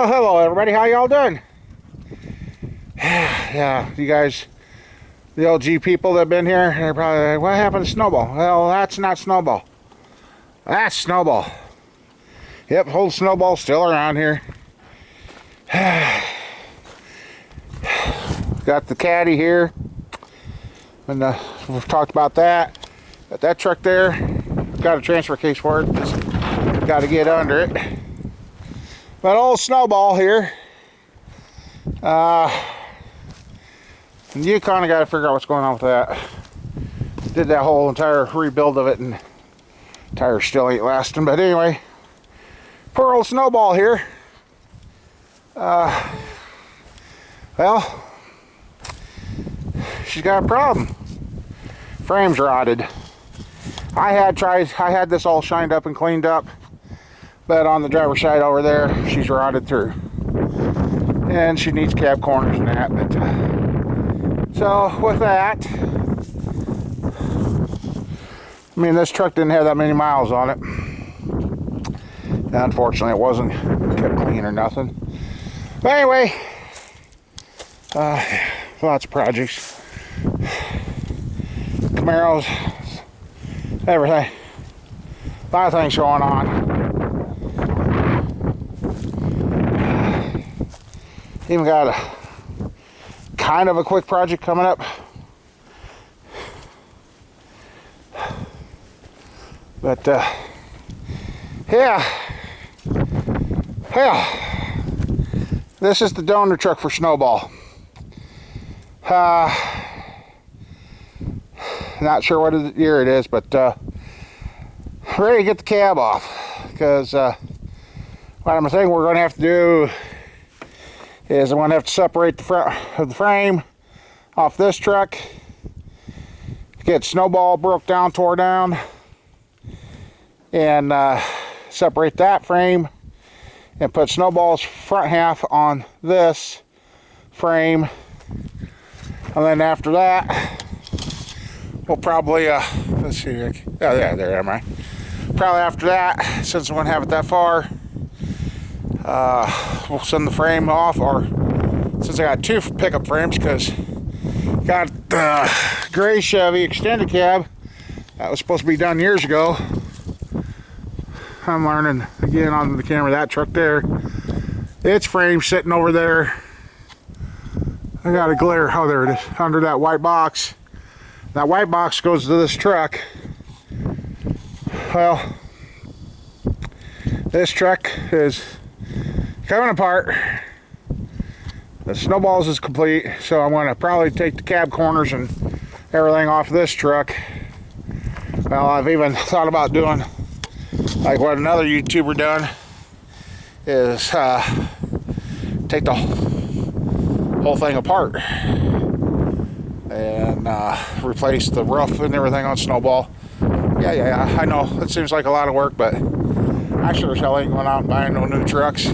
Well, hello everybody. How y'all doing? Yeah, you guys, the OG people that have been here, they're probably like, what happened to Snowball? Well, that's not Snowball. That's Snowball. Yep, whole Snowball's still around here. Got the caddy here. And we've talked about that. Got that truck there. Got a transfer case for it. Just got to get under it. But old Snowball here. And you kind of got to figure out what's going on with that. Did that whole entire rebuild of it, and tires still ain't lasting. But anyway, poor old Snowball here. Well, she's got a problem. Frame's rotted. I had this all shined up and cleaned up, but on the driver's side over there, she's rotted through. And she needs cab corners and that. But, so with that, I mean, this truck didn't have that many miles on it. Unfortunately, it wasn't kept clean or nothing. But anyway, lots of projects. Camaros, everything. A lot of things going on. Even got a kind of a quick project coming up. But yeah, this is the donor truck for Snowball. Not sure what year it is, but ready to get the cab off, because what I'm thinking we're going to have to do is I'm going to have to separate the front of the frame off this truck, get Snowball broke down, tore down, and separate that frame and put Snowball's front half on this frame. And then after that, we'll probably, let's see, oh yeah, there am I. Probably after that, since we won't have it that far, we'll send the frame off, or since I got two pickup frames, because got the gray Chevy extended cab that was supposed to be done years ago. I'm learning again on the camera, that truck there, its frame sitting over there. I got a glare, oh there it is, under that white box. That white box goes to this truck. Well, this truck is coming apart. The Snowballs is complete, so I'm going to probably take the cab corners and everything off this truck. Well, I've even thought about doing like what another YouTuber done, is take the whole thing apart and replace the roof and everything on Snowball. Yeah, I know it seems like a lot of work, but I sure as hell ain't going out and buying no new trucks.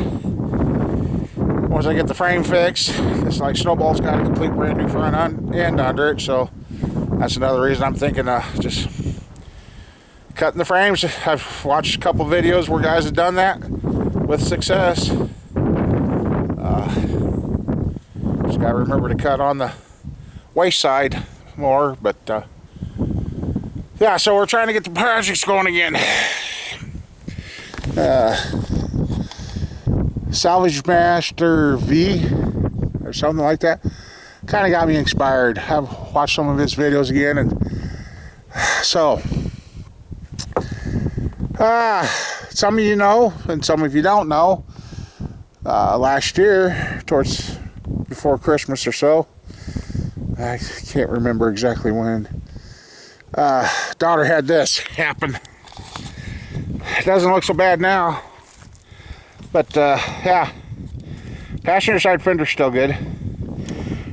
Once I get the frame fixed, it's like Snowball's got a complete brand new front end under it, so that's another reason I'm thinking just cutting the frames. I've watched a couple videos where guys have done that with success. Just gotta remember to cut on the waist side more, but yeah, so we're trying to get the projects going again. Salvage Master V or something like that kind of got me inspired. I've watched some of his videos again, and so some of you know and some of you don't know, last year towards before Christmas or so, I can't remember exactly when, daughter had this happen. It doesn't look so bad now, but yeah, passenger side fender's still good.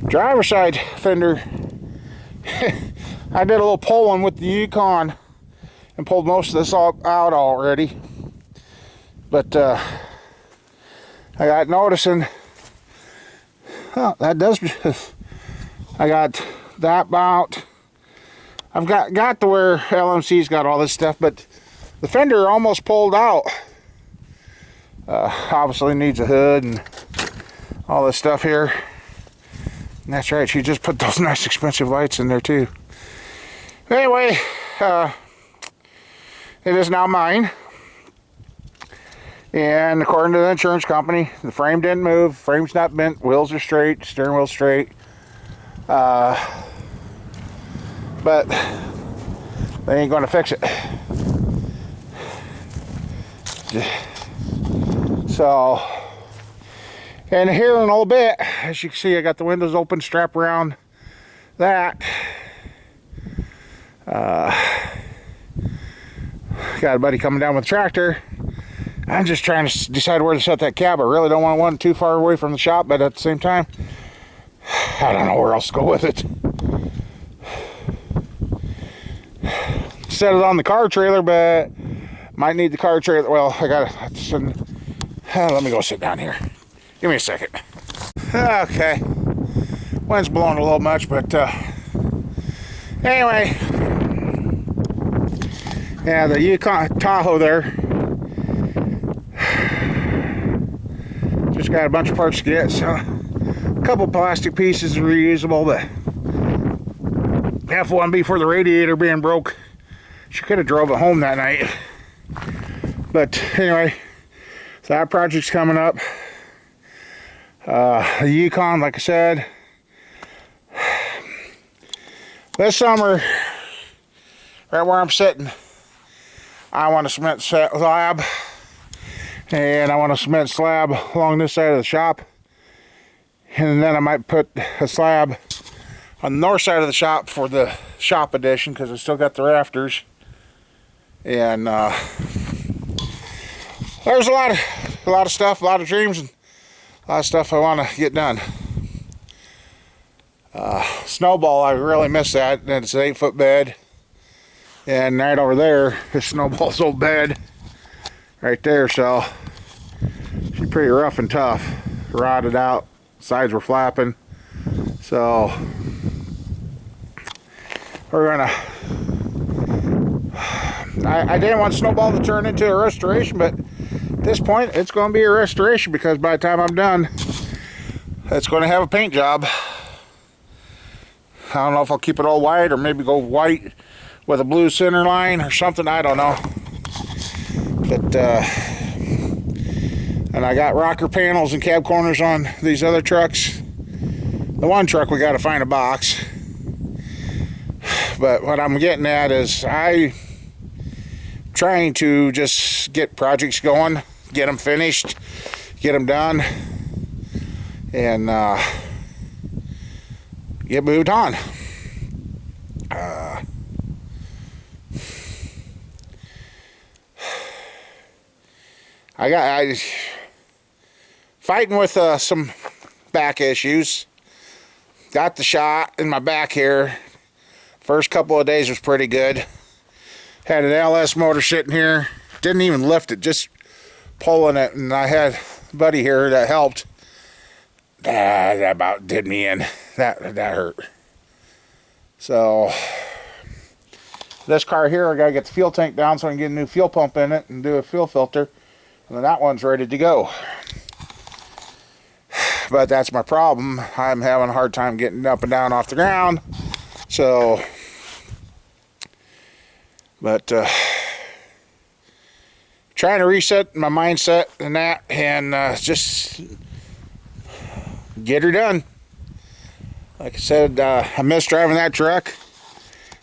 Driver side fender, I did a little pulling with the Yukon and pulled most of this all out already, but I got noticing, oh, that does, I got that mount. I've got to where LMC's got all this stuff, but the fender almost pulled out. Obviously needs a hood and all this stuff here. And that's right, she just put those nice expensive lights in there too. Anyway, it is now mine. And according to the insurance company, the frame didn't move, frame's not bent, wheels are straight, steering wheel's straight. But they ain't gonna fix it. So, and here in a little bit, as you can see, I got the windows open, strap around that. Got a buddy coming down with a tractor. I'm just trying to decide where to set that cab. I really don't want one too far away from the shop, but at the same time, I don't know where else to go with it. Set it on the car trailer, but might need the car trailer. Well, I gotta send. Let me go sit down here. Give me a second. Okay. Wind's blowing a little much, but anyway. Yeah, the Yukon Tahoe there. Just got a bunch of parts to get, so a couple plastic pieces are reusable, but F1B for the radiator being broke. She could have drove it home that night. But anyway, so that project's coming up. The Yukon, like I said, this summer, right where I'm sitting, I want a cement slab, and I want a cement slab along this side of the shop, and then I might put a slab on the north side of the shop for the shop edition, because I still got the rafters. And there's a lot of stuff, a lot of dreams, and a lot of stuff I want to get done. Snowball, I really miss that. And it's an 8-foot bed, and right over there is Snowball's old bed right there. So she's pretty rough and tough, rotted out, sides were flapping. So we're gonna, I didn't want Snowball to turn into a restoration, but at this point it's going to be a restoration, because by the time I'm done, it's going to have a paint job. I don't know if I'll keep it all white or maybe go white with a blue center line or something, I don't know. But and I got rocker panels and cab corners on these other trucks. The one truck we got to find a box. But what I'm getting at is I trying to just get projects going, get them finished, get them done, and get moved on. I fighting with some back issues. Got the shot in my back here. First couple of days was pretty good. Had an LS motor sitting here. Didn't even lift it, just pulling it. And I had a buddy here that helped. That about did me in. That hurt. So this car here, I gotta get the fuel tank down so I can get a new fuel pump in it and do a fuel filter. And then that one's ready to go. But that's my problem. I'm having a hard time getting up and down off the ground. So, but trying to reset my mindset and that, and just get her done. Like I said, I miss driving that truck.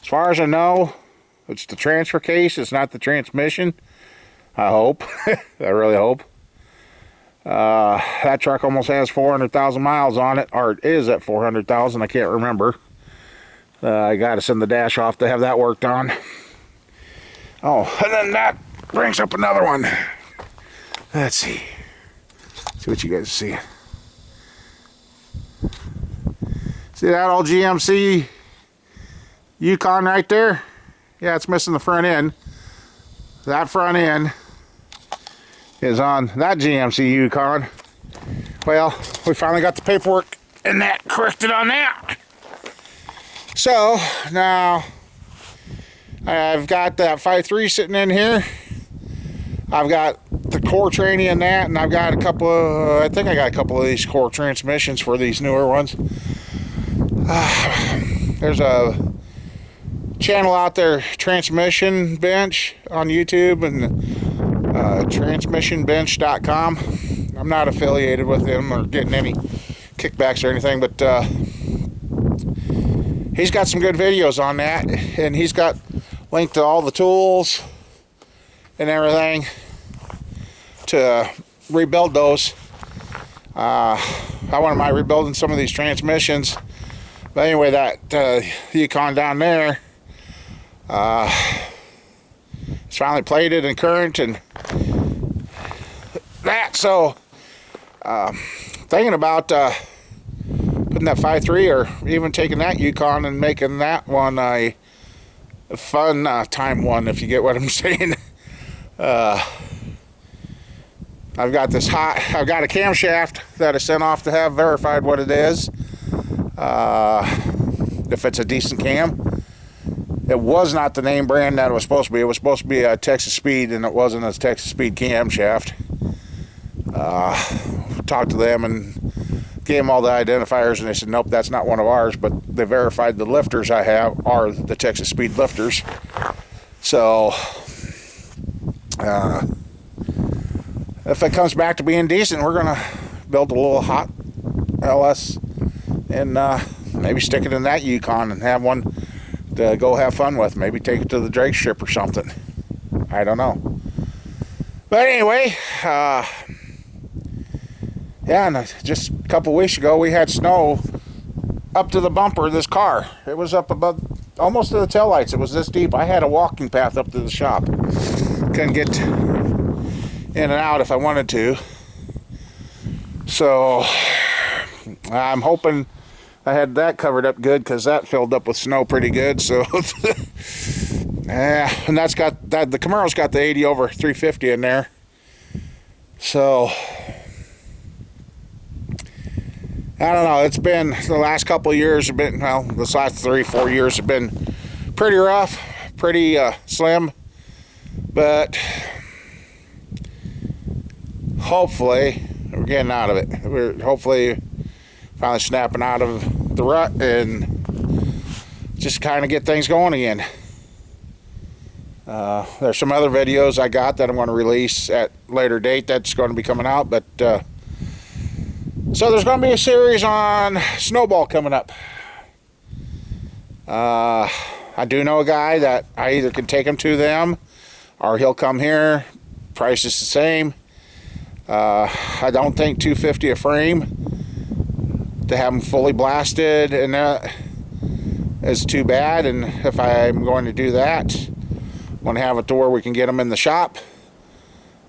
As far as I know, it's the transfer case, it's not the transmission. I hope. I really hope. That truck almost has 400,000 miles on it, or it is at 400,000, I can't remember. I gotta send the dash off to have that worked on. Oh, and then that brings up another one. Let's see. See what you guys see. See that old GMC Yukon right there? Yeah, it's missing the front end. That front end is on that GMC Yukon. Well, we finally got the paperwork and that corrected on that. So now I've got that 5.3 sitting in here. I've got the core training in that, and I've got a couple of, I think I got a couple of these core transmissions for these newer ones. There's a channel out there, Transmission Bench, on YouTube, and transmissionbench.com. I'm not affiliated with them or getting any kickbacks or anything, but he's got some good videos on that, and he's got linked to all the tools and everything to rebuild those. I wouldn't mind rebuilding some of these transmissions, but anyway, that Yukon down there, it's finally plated and current and that, so thinking about putting that 5.3 or even taking that Yukon and making that one a fun time one, if you get what I'm saying. I've got a camshaft that I sent off to have verified what it is, if it's a decent cam. It was not the name brand that it was supposed to be. It was supposed to be a Texas Speed, and it wasn't a Texas Speed camshaft. Talked to them and gave them all the identifiers, and they said, nope, that's not one of ours, but they verified the lifters I have are the Texas Speed lifters. So if it comes back to being decent, we're gonna build a little hot LS and maybe stick it in that Yukon and have one to go have fun with. Maybe take it to the Drake strip or something. I don't know. But anyway, yeah, and just a couple weeks ago we had snow up to the bumper of this car. It was up above, almost to the taillights. It was this deep. I had a walking path up to the shop. Couldn't get in and out if I wanted to. So I'm hoping I had that covered up good, because that filled up with snow pretty good. So yeah, and that's got that, the Camaro's got the 80 over 350 in there. So I don't know, it's been the last couple of years have been, well, this last 3-4 years have been pretty rough, pretty slim, but hopefully we're getting out of it. We're hopefully finally snapping out of the rut and just kind of get things going again. There's some other videos I got that I'm going to release at a later date that's going to be coming out, but so there's going to be a series on snowball coming up. I do know a guy that I either can take him to them or he'll come here. Price is the same. I don't think $250 a frame to have them fully blasted, and that is too bad. And if I'm going to do that, I'm going to have it to where we can get them in the shop.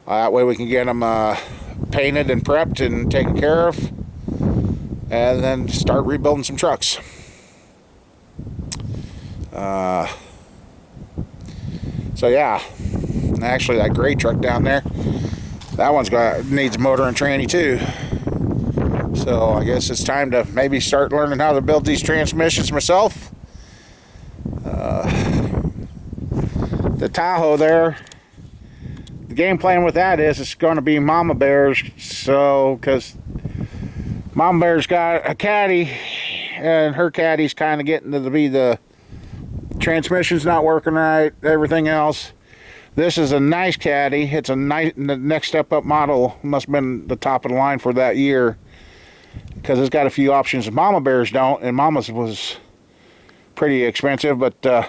That way we can get them painted and prepped and taken care of, and then start rebuilding some trucks. So yeah, actually that gray truck down there, that one's needs motor and tranny too. So I guess it's time to maybe start learning how to build these transmissions myself. The Tahoe there, the game plan with that is it's going to be Mama Bear's. So because Mama Bear's got a caddy, and her caddy's kind of getting to be the transmission's not working right, everything else. This is a nice caddy. It's a nice, the next step up model. Must have been the top of the line for that year, because it's got a few options Mama Bear's don't, and Mama's was pretty expensive, but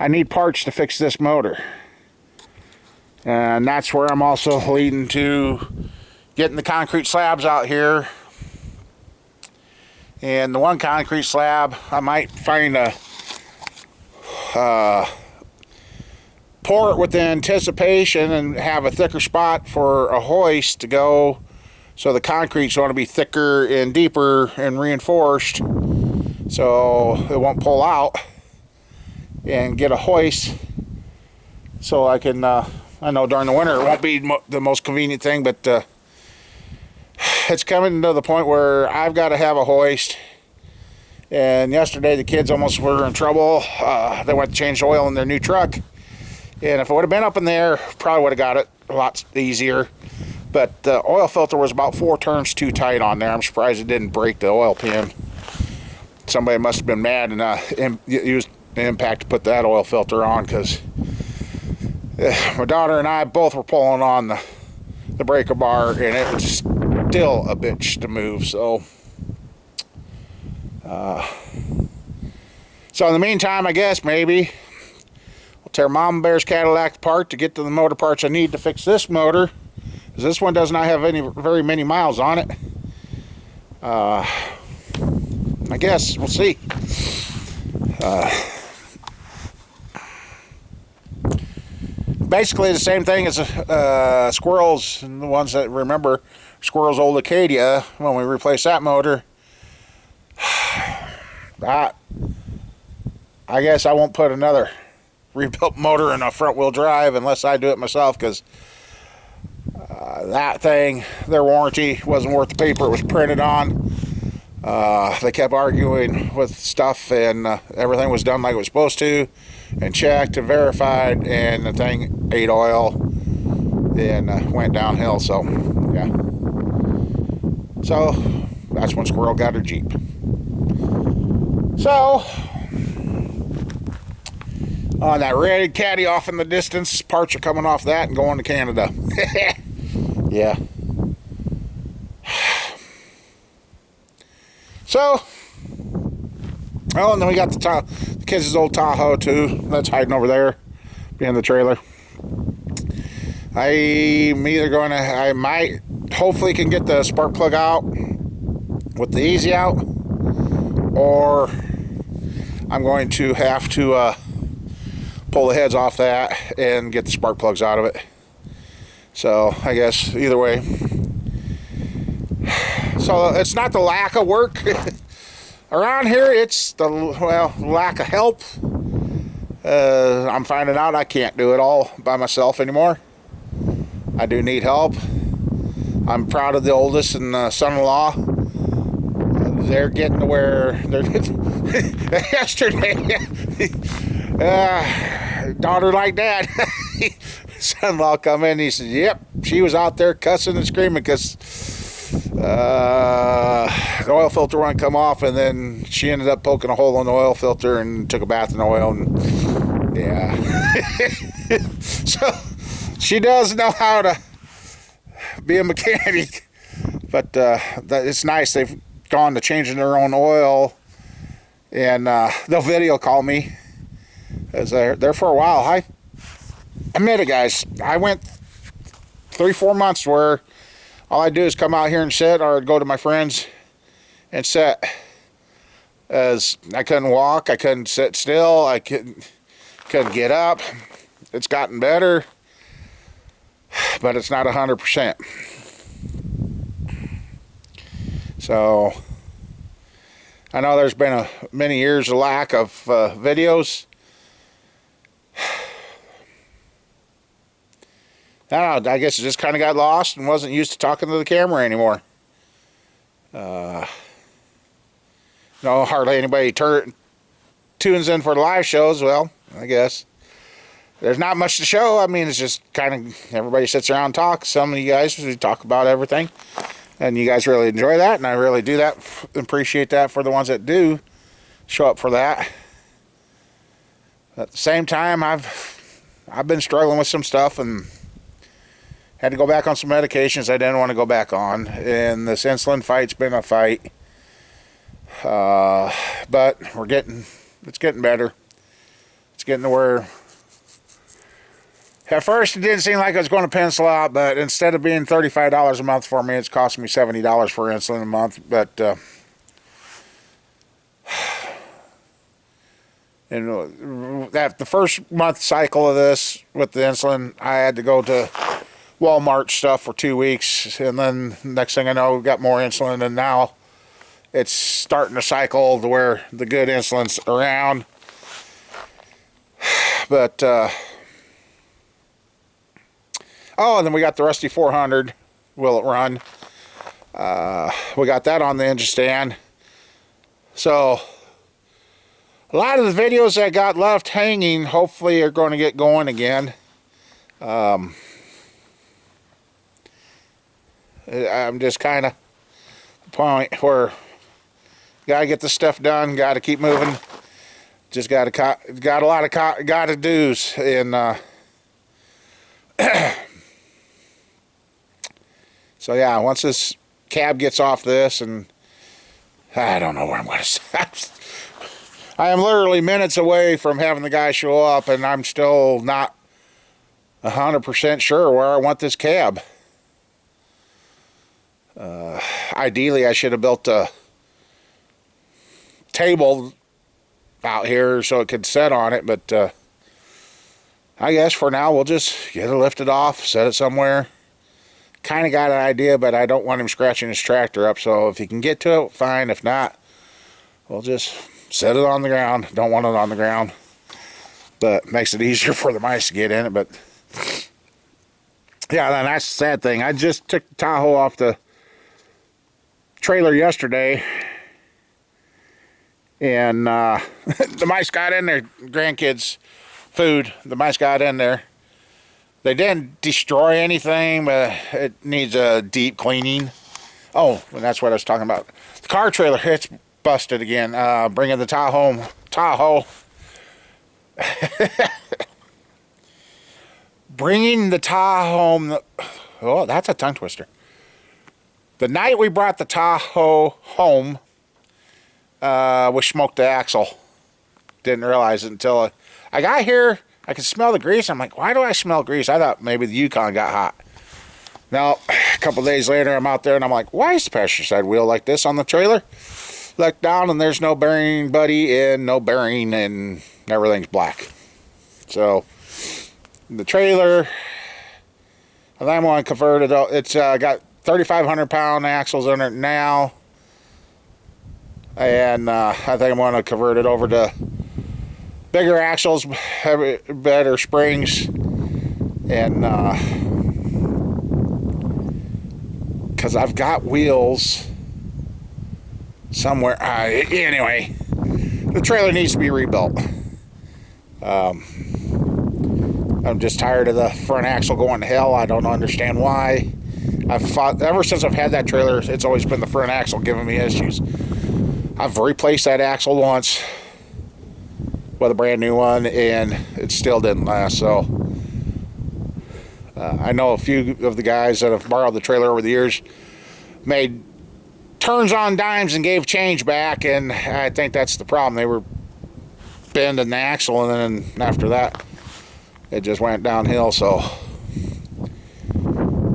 I need parts to fix this motor. And that's where I'm also leading to getting the concrete slabs out here. And the one concrete slab, I might find a pour it with the anticipation and have a thicker spot for a hoist to go, so the concrete's going to be thicker and deeper and reinforced, so it won't pull out, and get a hoist so I can I know during the winter it won't be the most convenient thing, but it's coming to the point where I've got to have a hoist. And yesterday the kids almost were in trouble. They went to change oil in their new truck, and if it would have been up in there, probably would have got it a lot easier. But the oil filter was about 4 turns too tight on there. I'm surprised it didn't break the oil pan. Somebody must have been mad and used the impact to put that oil filter on, because my daughter and I both were pulling on the breaker bar, and it was still a bitch to move. So so in the meantime, I guess maybe I'll tear Mama Bear's Cadillac apart to get to the motor parts I need to fix this motor, because this one does not have very many miles on it. I guess we'll see. Basically the same thing as Squirrel's, and the ones that remember Squirrel's old Acadia when we replaced that motor. I guess I won't put another rebuilt motor in a front wheel drive unless I do it myself, because that thing, their warranty wasn't worth the paper it was printed on. They kept arguing with stuff, and everything was done like it was supposed to, and checked and verified, and the thing ate oil and went downhill. So yeah, so that's when Squirrel got her Jeep. So on that red Caddy off in the distance, parts are coming off that and going to Canada. Yeah. So, oh, and then we got the kids' old Tahoe too. That's hiding over there behind the trailer. I might, hopefully can get the spark plug out with the easy out, or I'm going to have to pull the heads off that and get the spark plugs out of it. So I guess either way. So it's not the lack of work around here, it's the lack of help. I'm finding out I can't do it all by myself anymore. I do need help. I'm proud of the oldest and the son-in-law. They're getting to where they're yesterday. Daughter like dad. Son-in-law come in, he said, yep, she was out there cussing and screaming because the oil filter wouldn't come off, and then she ended up poking a hole in the oil filter and took a bath in oil, and yeah. So she does know how to be a mechanic, but it's nice they've gone to changing their own oil, and they'll video call me as they're there for a while. I admit it, guys, I went 3-4 months where all I do is come out here and sit, or I'd go to my friends and sit, as I couldn't walk, I couldn't sit still, I couldn't get up. It's gotten better, but it's not 100%. So I know there's been many years of lack of videos. I don't know, I guess it just kind of got lost and wasn't used to talking to the camera anymore. No, hardly anybody tunes in for the live shows. Well, I guess there's not much to show. I mean, it's just kind of everybody sits around and talks. Some of you guys, we talk about everything, and you guys really enjoy that, and I really do that, appreciate that for the ones that do show up for that. At the same time, I've been struggling with some stuff and had to go back on some medications I didn't want to go back on, and this insulin fight's been a fight. But it's getting better. It's getting to where, at first it didn't seem like it was going to pencil out, but instead of being $35 a month for me, it's costing me $70 for insulin a month. But and that the first month cycle of this with the insulin, I had to go to Walmart stuff for 2 weeks, and then next thing I know, we got more insulin, and now it's starting to cycle to where the good insulin's around. But oh, and then we got the Rusty 400. Will it run? We got that on the engine stand. So a lot of the videos that got left hanging hopefully are going to get going again. I'm just kind of the point where got to get the stuff done, got to keep moving. Just got a lot of got to do's, and so yeah, once this cab gets off this, and I don't know where I'm going to stop. I am literally minutes away from having the guy show up, and I'm still not 100% sure where I want this cab. Ideally, I should have built a table out here so it could sit on it, but I guess for now we'll just get it lifted off, set it somewhere. Kind of got an idea, but I don't want him scratching his tractor up, so if he can get to it, fine. If not, we'll just set it on the ground. Don't want it on the ground, but makes it easier for the mice to get in it. But yeah, that's the sad thing. I just took the Tahoe off the trailer yesterday, and the mice got in there. Grandkids' food. The mice got in there. They didn't destroy anything, but it needs a deep cleaning. Oh, and that's what I was talking about. The car trailer, it's busted again. Bringing the Tahoe. Bringing the Tahoe. Oh, that's a tongue twister. The night we brought the Tahoe home, we smoked the axle. Didn't realize it until I got here. I could smell the grease. I'm like, why do I smell grease? I thought maybe the Yukon got hot. Now, a couple days later, I'm out there and I'm like, why is the passenger side wheel like this on the trailer? Look down and there's no bearing buddy and no bearing, and everything's black. So the trailer, I'm going to convert it. It's got 3,500 pound axles in it now, and I think I'm going to convert it over to bigger axles, better springs, and because I've got wheels somewhere. Anyway, the trailer needs to be rebuilt. I'm just tired of the front axle going to hell. I don't understand why. I've fought ever since I've had that trailer. It's always been the front axle giving me issues. I've replaced that axle once with a brand new one, and it still didn't last. So I know a few of the guys that have borrowed the trailer over the years made turns on dimes and gave change back, and I think that's the problem. They were bending the axle, and then after that it just went downhill. So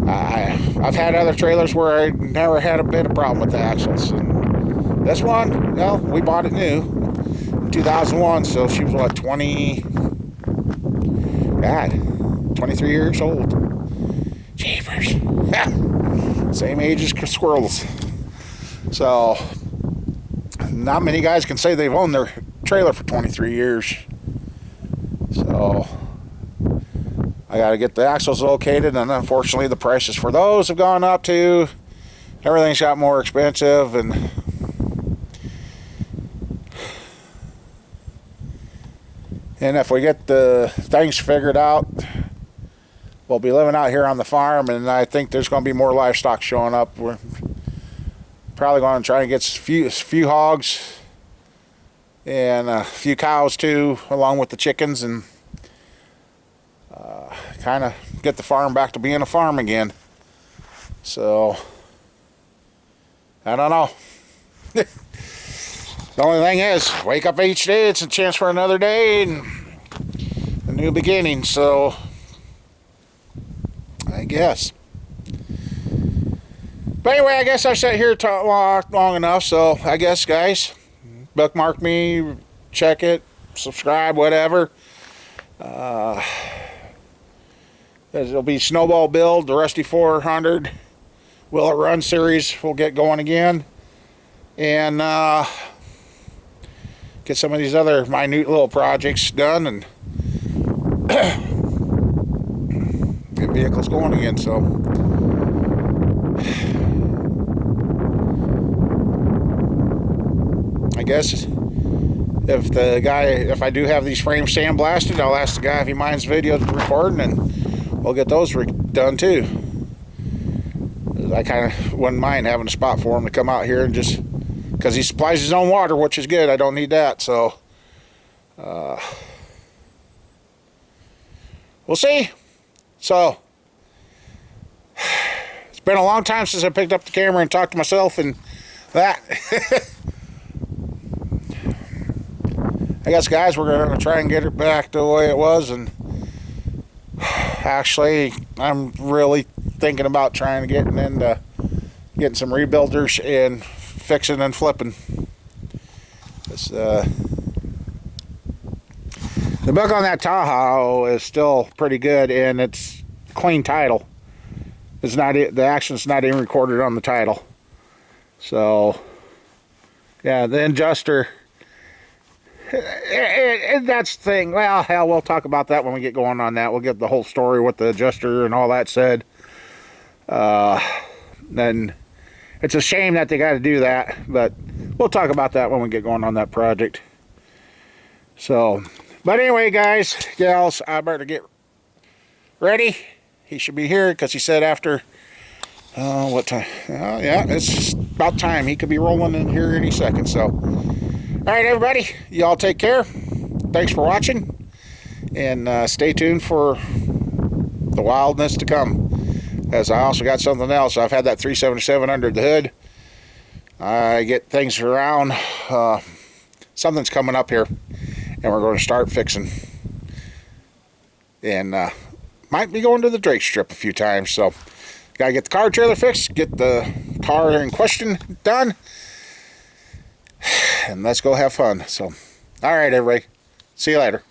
I've had other trailers where I never had a bit of problem with the axles, and this one, well, we bought it new in 2001, so she was what, 23 years old. Jeepers. Same age as squirrels. So not many guys can say they've owned their trailer for 23 years. So I got to get the axles located, and unfortunately the prices for those have gone up too. Everything's got more expensive, and if we get the things figured out, we'll be living out here on the farm, and I think there's going to be more livestock showing up. We're probably going to try and get a few hogs and a few cows too, along with the chickens, and kind of get the farm back to being a farm again. So I don't know. The only thing is, wake up each day, it's a chance for another day and a new beginning. So I guess. But anyway, I guess I've sat here long enough. So I guess, guys, bookmark me, check it, subscribe, whatever. There'll be Snowball Build, the Rusty 400, Will It Run series will get going again. And get some of these other minute little projects done and get vehicles going again. So I guess if I do have these frames sandblasted, I'll ask the guy if he minds video recording, and we'll get those done too. I kind of wouldn't mind having a spot for him to come out here and just, because he supplies his own water, which is good. I don't need that, so we'll see. So it's been a long time since I picked up the camera and talked to myself and that. I guess, guys, we're going to try and get it back to the way it was. And actually, I'm really thinking about trying to get into getting some rebuilders and fixing and flipping. The book on that Tahoe is still pretty good, and it's clean title. It's not, the action's not even recorded on the title. So yeah, the adjuster, that's the thing. Well, hell, we'll talk about that when we get going on that. We'll get the whole story with the adjuster and all that said. Then it's a shame that they got to do that, but we'll talk about that when we get going on that project. So, but anyway, guys, gals, I better get ready. He should be here because he said after, what time? Oh, yeah, it's about time. He could be rolling in here any second. So, all right, everybody, y'all take care. Thanks for watching, and stay tuned for the wildness to come. As I also got something else. I've had that 377 under the hood. I get things around. Something's coming up here, and we're going to start fixing. And might be going to the Drake Strip a few times. So, got to get the car trailer fixed, get the car in question done, and let's go have fun. So, all right, everybody. See you later.